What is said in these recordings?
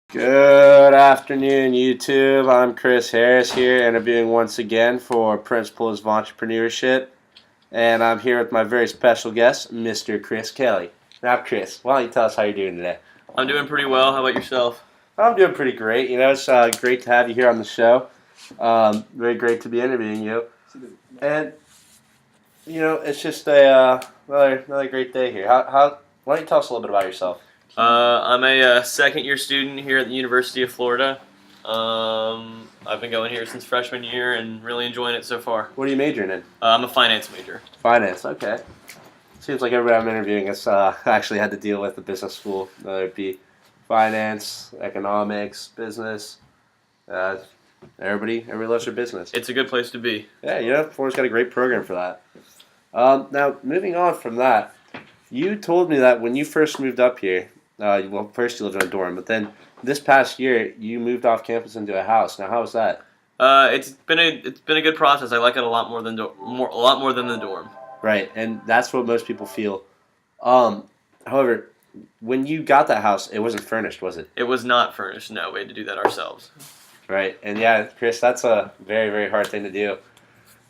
Good afternoon, YouTube. I'm Chris Harris here, interviewing once again for Principles of Entrepreneurship. And I'm here with my very special guest, Mr. Chris Kelly. Now, Chris, why don't you tell us how you're doing today? I'm doing pretty well. How about yourself? I'm doing pretty great. It's great to have you here on the show. Very great to be interviewing you. And, it's just another great day here. Why don't you tell us a little bit about yourself? I'm a second-year student here at the University of Florida. I've been going here since freshman year and really enjoying it so far. What are you majoring in? I'm a finance major. Finance, okay. Seems like everybody I'm interviewing has actually had to deal with the business school, whether it be finance, economics, business. Everybody loves their business. It's a good place to be. Yeah, Florida's got a great program for that. Now, moving on from that, you told me that when you first moved up here, first you lived in a dorm, but then this past year you moved off campus into a house. Now, how was that? It's been a good process. I like it a lot more than the dorm. Right, and that's what most people feel. However, when you got that house, it wasn't furnished, was it? It was not furnished. No, we had to do that ourselves. Right, and yeah, Chris, that's a very, very hard thing to do.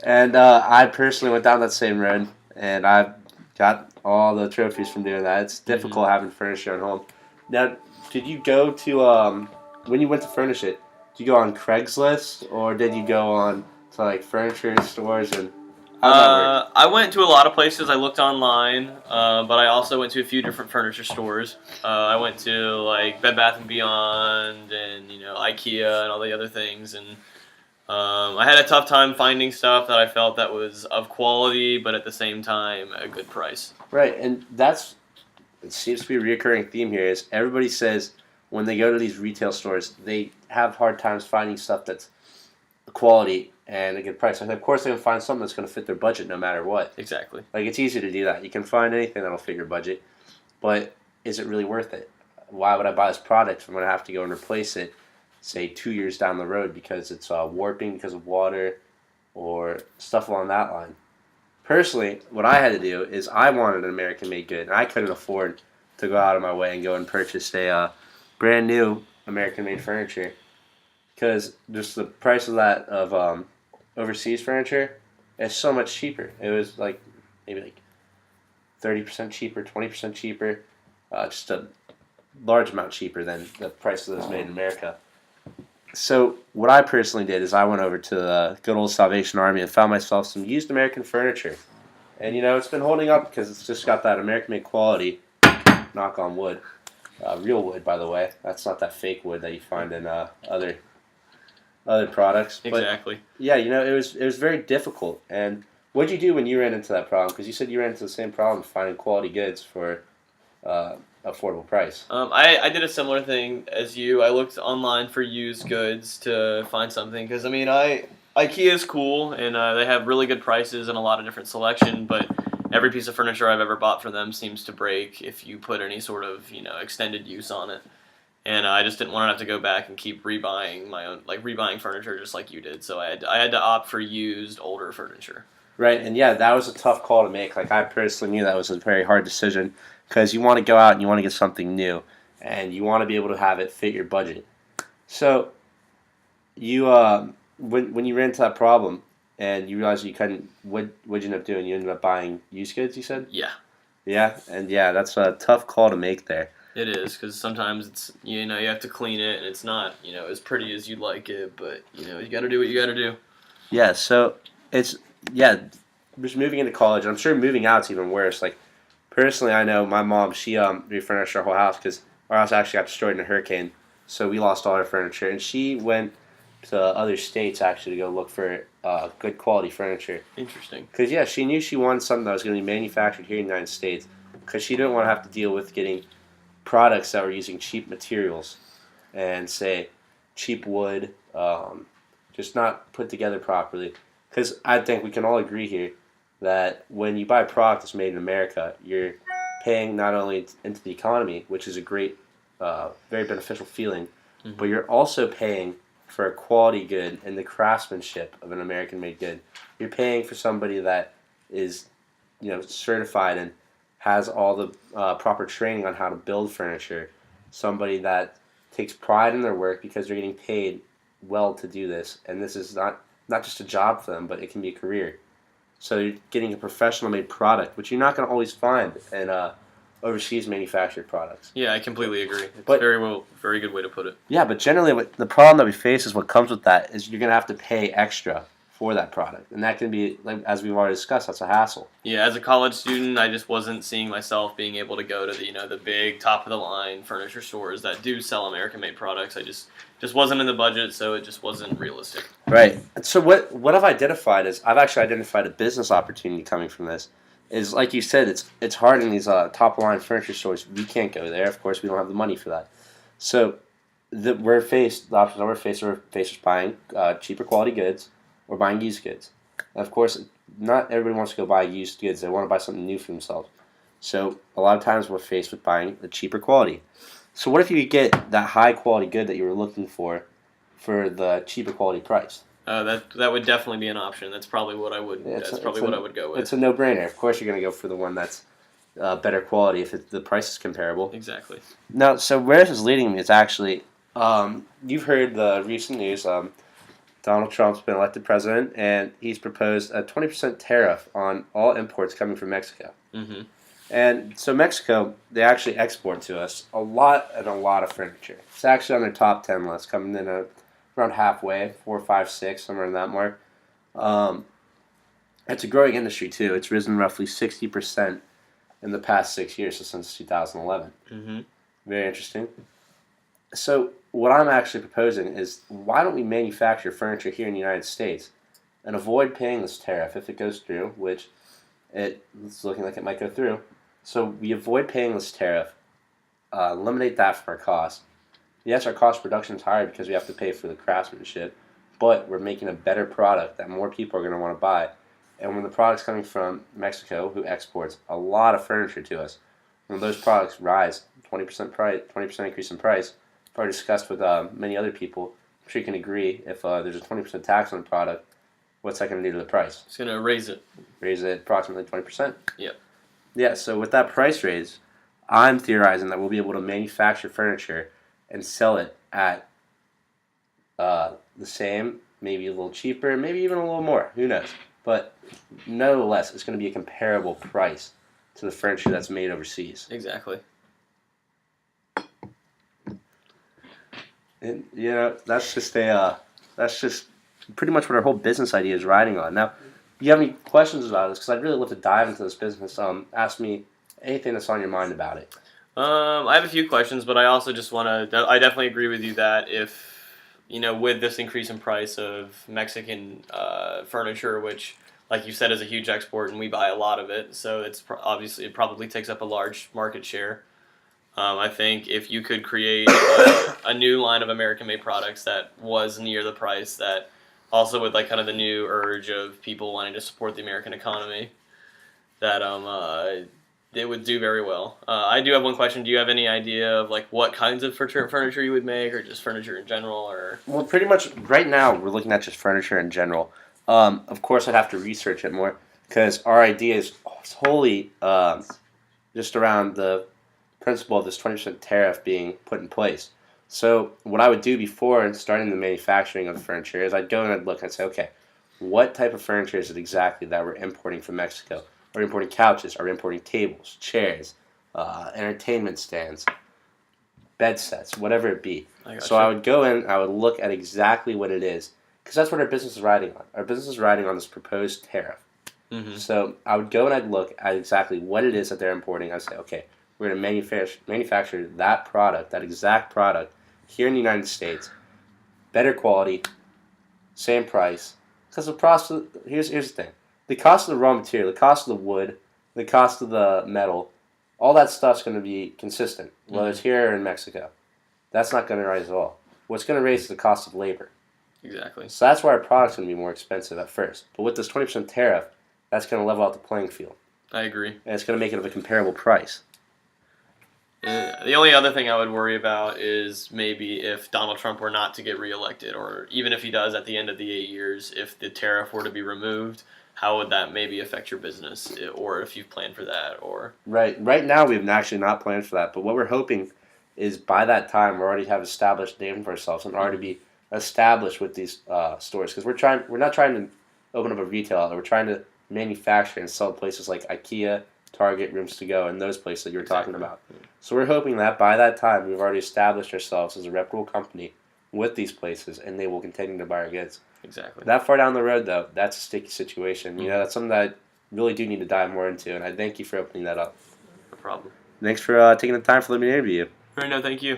And I personally went down that same road, and I've got all the trophies from doing that. It's difficult having furniture at home. Now, did you go to when you went to furnish it? Did you go on Craigslist, or did you go on to like furniture stores and? How did that work? I went to a lot of places. I looked online, but I also went to a few different furniture stores. I went to like Bed Bath and Beyond, and IKEA and all the other things. And I had a tough time finding stuff that I felt that was of quality, but at the same time a good price. Right, and it seems to be a recurring theme here. Is everybody says when they go to these retail stores, they have hard times finding stuff that's quality and a good price. And of course, they can find something that's going to fit their budget no matter what. Exactly. Like, it's easy to do that. You can find anything that'll fit your budget, but is it really worth it? Why would I buy this product if I'm going to have to go and replace it, say, 2 years down the road because it's warping because of water or stuff along that line? Personally, what I had to do is I wanted an American-made good, and I couldn't afford to go out of my way and go and purchase a brand new American-made furniture because just the price of that of overseas furniture is so much cheaper. It was like maybe like 30% cheaper, 20% cheaper, just a large amount cheaper than the price of those made in America. So what I personally did is I went over to the good old Salvation Army and found myself some used American furniture. And it's been holding up because it's just got that American-made quality, knock on wood. Real wood, by the way. That's not that fake wood that you find in other products. But, Exactly. yeah, it was very difficult. And what did you do when you ran into that problem? Because you said you ran into the same problem finding quality goods for affordable price. I did a similar thing as you. I looked online for used goods to find something because IKEA is cool and they have really good prices and a lot of different selection, but every piece of furniture I've ever bought for them seems to break if you put any sort of extended use on it. And I just didn't want to have to go back and keep rebuying furniture just like you did. So I had to opt for used, older furniture. Right, and yeah, that was a tough call to make. Like, I personally knew that was a very hard decision because you want to go out and you want to get something new, and you want to be able to have it fit your budget. So, you when you ran into that problem and you realized you couldn't, what'd you end up doing? You ended up buying used goods, you said? Yeah. Yeah, and yeah, that's a tough call to make there. It is because sometimes it's you have to clean it and it's not as pretty as you'd like it, but you got to do what you got to do. Yeah, so just moving into college. I'm sure moving out's even worse. Like, personally, I know my mom. She refurnished our whole house because our house actually got destroyed in a hurricane, so we lost all our furniture. And she went to other states actually to go look for good quality furniture. Interesting. Because yeah, she knew she wanted something that was going to be manufactured here in the United States. Because she didn't want to have to deal with getting products that were using cheap materials and say cheap wood, just not put together properly. Because I think we can all agree here that when you buy a product that's made in America, you're paying not only into the economy, which is a great, very beneficial feeling, but you're also paying for a quality good and the craftsmanship of an American-made good. You're paying for somebody that is, certified and has all the proper training on how to build furniture. Somebody that takes pride in their work because they're getting paid well to do this, and this is not just a job for them, but it can be a career. So you're getting a professional made product, which you're not going to always find in overseas manufactured products. Yeah, I completely agree. It's But very good way to put it. yeah, but generally, the problem that we face is what comes with that is you're going to have to pay extra for that product, and that can be, like as we've already discussed, that's a hassle. Yeah, as a college student, I just wasn't seeing myself being able to go to the big top of the line furniture stores that do sell American made products. I just wasn't in the budget, so it just wasn't realistic. Right. So what I've identified is I've actually identified a business opportunity coming from this. Is like you said, it's hard in these top of the line furniture stores. We can't go there. Of course, we don't have the money for that. So the options we're faced with buying cheaper quality goods or buying used goods. And of course, not everybody wants to go buy used goods. They want to buy something new for themselves. So a lot of times we're faced with buying the cheaper quality. So what if you could get that high quality good that you were looking for the cheaper quality price? That would definitely be an option. That's probably what I would. Yeah, That's probably what I would go with. It's a no-brainer. Of course, you're going to go for the one that's better quality if the price is comparable. Exactly. Now, so where this is leading me is actually, you've heard the recent news. Donald Trump's been elected president, and he's proposed a 20% tariff on all imports coming from Mexico. Mm-hmm. And so Mexico, they actually export to us a lot of furniture. It's actually on their top 10 list, coming in around halfway, 4, 5, 6, somewhere in that mark. It's a growing industry too. It's risen roughly 60% in the past 6 years, so since 2011. Mm-hmm. Very interesting. So what I'm actually proposing is why don't we manufacture furniture here in the United States and avoid paying this tariff if it goes through, which it's looking like it might go through. So we avoid paying this tariff, eliminate that from our cost. Yes, our cost of production is higher because we have to pay for the craftsmanship, but we're making a better product that more people are going to want to buy. And when the product's coming from Mexico, who exports a lot of furniture to us, when those products rise 20% increase in price, I've already discussed with many other people, I'm sure you can agree, if there's a 20% tax on the product, what's that going to do to the price? It's going to raise it. Raise it approximately 20%? Yep. Yeah, so with that price raise, I'm theorizing that we'll be able to manufacture furniture and sell it at the same, maybe a little cheaper, maybe even a little more. Who knows? But nonetheless, it's going to be a comparable price to the furniture that's made overseas. Exactly. And that's just pretty much what our whole business idea is riding on. Now, do you have any questions about this? Because I'd really love to dive into this business. Ask me anything that's on your mind about it. I have a few questions, but I also just want to. I definitely agree with you that if with this increase in price of Mexican furniture, which, like you said, is a huge export, and we buy a lot of it, so it's obviously it probably takes up a large market share. I think if you could create a new line of American-made products that was near the price, that also with like kind of the new urge of people wanting to support the American economy, that it would do very well. I do have one question. Do you have any idea of like what kinds of furniture you would make, or just furniture in general, or? Well, pretty much right now we're looking at just furniture in general. Of course, I'd have to research it more because our idea is wholly just around the principle of this 20% tariff being put in place. So what I would do before starting the manufacturing of the furniture is I'd go and I'd look and say, okay, what type of furniture is it exactly that we're importing from Mexico? Are we importing couches? Are we importing tables, chairs, entertainment stands, bed sets, whatever it be? So I would go in, I would look at exactly what it is, because that's what our business is riding on. Our business is riding on this proposed tariff. Mm-hmm. So I would go and I'd look at exactly what it is that they're importing. I'd say, okay, we're going to manufacture that product, that exact product, here in the United States, better quality, same price. Because the process, here's the thing. The cost of the raw material, the cost of the wood, the cost of the metal, all that stuff's going to be consistent, whether it's here or in Mexico. That's not going to rise at all. What's going to raise is the cost of labor. Exactly. So that's why our product's going to be more expensive at first. But with this 20% tariff, that's going to level out the playing field. I agree. And it's going to make it of a comparable price. The only other thing I would worry about is maybe if Donald Trump were not to get reelected, or even if he does at the end of the 8 years, if the tariff were to be removed, how would that maybe affect your business, or if you've planned for that, or? Right now we've actually not planned for that, but what we're hoping is by that time we already have established name for ourselves and already be established with these stores because we're not trying to open up a retail outlet. We're trying to manufacture and sell places like IKEA, Target, Rooms to Go, and those places that you're talking about. So we're hoping that by that time we've already established ourselves as a reputable company with these places, and they will continue to buy our goods. Exactly. That far down the road, though, that's a sticky situation. You know, that's something that I really do need to dive more into, and I thank you for opening that up. No problem. Thanks for taking the time for letting me interview you. All right, no, thank you.